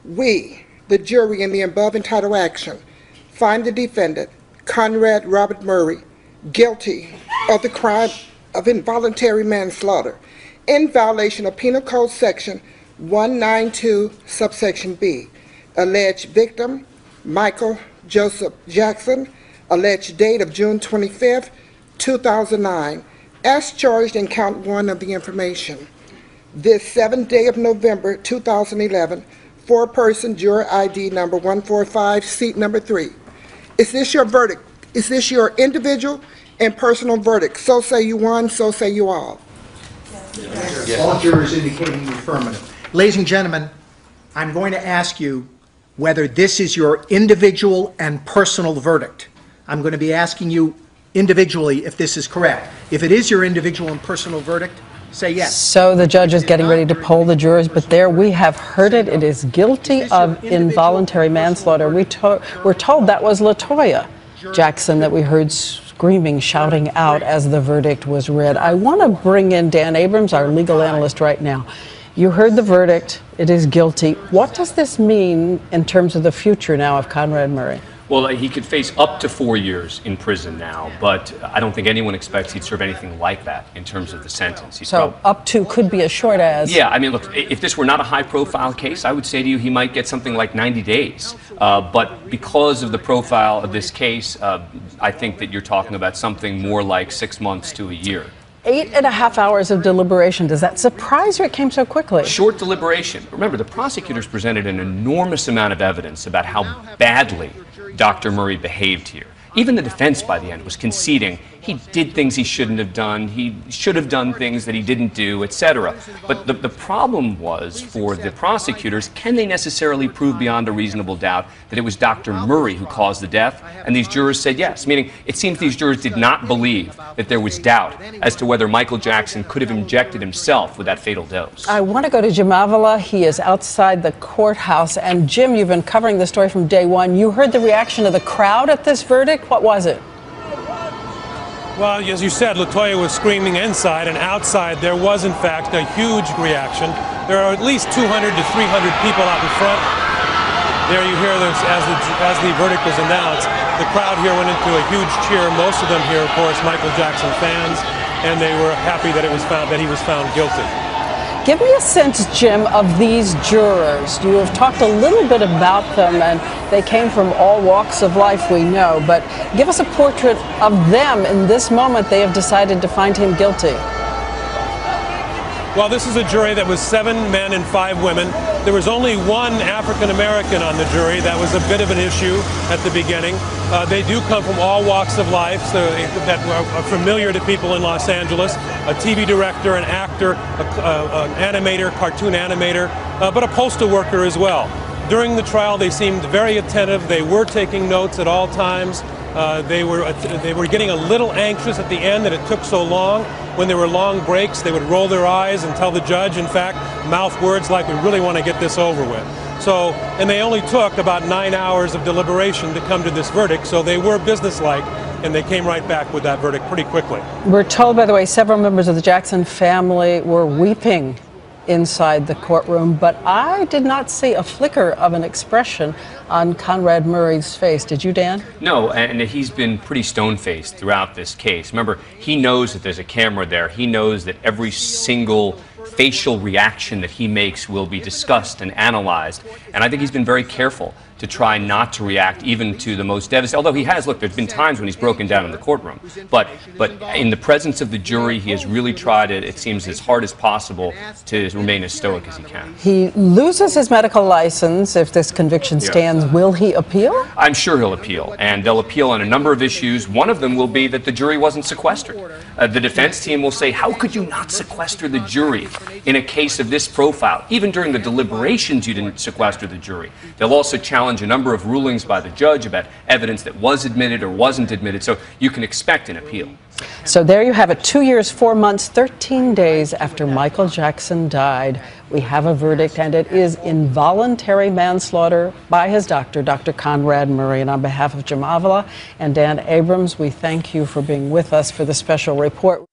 We, the jury in the above entitled action, find the defendant, Conrad Robert Murray, guilty of the crime of involuntary manslaughter in violation of Penal Code Section 192, subsection B. Alleged victim, Michael Joseph Jackson, alleged date of June 25th, 2009, as charged in count 1 of the information. This 7th day of November 2011, four-person juror ID number 145, seat number 3. Is this your verdict? Is this your individual and personal verdict? So say you one, so say you all. Yes. All jurors indicating the affirmative. Ladies and gentlemen, I'm going to ask you whether this is your individual and personal verdict. I'm going to be asking you individually if this is correct. If it is your individual and personal verdict, say yes. So the judge is getting ready to poll the jurors, but there we have heard it. It is guilty of involuntary manslaughter. We're told that was LaToya Jackson that we heard screaming, shouting out as the verdict was read. I want to bring in Dan Abrams, our legal analyst, right now. You heard the verdict. It is guilty. What does this mean in terms of the future now of Conrad Murray? Well, he could face up to 4 years in prison now, but I don't think anyone expects he'd serve anything like that in terms of the sentence. So up to could be as short as? Yeah, I mean, look, if this were not a high-profile case, I would say to you he might get something like 90 days. But because of the profile of this case, I think that you're talking about something more like 6 months to a year. 8.5 hours of deliberation. Does that surprise you it came so quickly? Short deliberation. Remember, the prosecutors presented an enormous amount of evidence about how badly Dr. Murray behaved here. Even the defense by the end was conceding he did things he shouldn't have done, he should have done things that he didn't do, etc. But the problem was, for the prosecutors, can they necessarily prove beyond a reasonable doubt that it was Dr. Murray who caused the death? And these jurors said yes, meaning it seems these jurors did not believe that there was doubt as to whether Michael Jackson could have injected himself with that fatal dose. I want to go to Jim Avila. He is outside the courthouse. And Jim, you've been covering the story from day one. You heard the reaction of the crowd at this verdict. What was it? Well, as you said, LaToya was screaming inside, and outside there was, in fact, a huge reaction. There are at least 200 to 300 people out in front. There you hear this as the verdict was announced. The crowd here went into a huge cheer. Most of them here, of course, Michael Jackson fans, and they were happy that he was found guilty. Give me a sense, Jim, of these jurors. You have talked a little bit about them, and they came from all walks of life, we know. But give us a portrait of them in this moment they have decided to find him guilty. Well, this is a jury that was 7 men and 5 women. There was only one African American on the jury. That was a bit of an issue at the beginning. They do come from all walks of life that are familiar to people in Los Angeles. A TV director, an actor, an animator, cartoon animator, but a postal worker as well. During the trial, they seemed very attentive. They were taking notes at all times. They were getting a little anxious at the end that it took so long. When there were long breaks, they would roll their eyes and tell the judge, in fact, mouth words like, "We really want to get this over with." So, and they only took about 9 hours of deliberation to come to this verdict, so they were businesslike, and they came right back with that verdict pretty quickly. We're told, by the way, several members of the Jackson family were weeping inside the courtroom, but I did not see a flicker of an expression on Conrad Murray's face. Did you, Dan? No, and he's been pretty stone-faced throughout this case. Remember, he knows that there's a camera there. He knows that every single facial reaction that he makes will be discussed and analyzed. And I think he's been very careful to try not to react even to the most devastating. Although he has, look, there's been times when he's broken down in the courtroom. But in the presence of the jury, he has really tried it seems, as hard as possible to remain as stoic as he can. He loses his medical license if this conviction stands. Will he appeal? I'm sure he'll appeal, and they'll appeal on a number of issues. One of them will be that the jury wasn't sequestered. The defense team will say, how could you not sequester the jury in a case of this profile? Even during the deliberations, you didn't sequester the jury. They'll also challenge a number of rulings by the judge about evidence that was admitted or wasn't admitted, so you can expect an appeal. So there you have it, 2 years, 4 months, 13 days after Michael Jackson died. We have a verdict, and it is involuntary manslaughter by his doctor, Dr. Conrad Murray. And on behalf of Jim Avila and Dan Abrams, we thank you for being with us for the special report.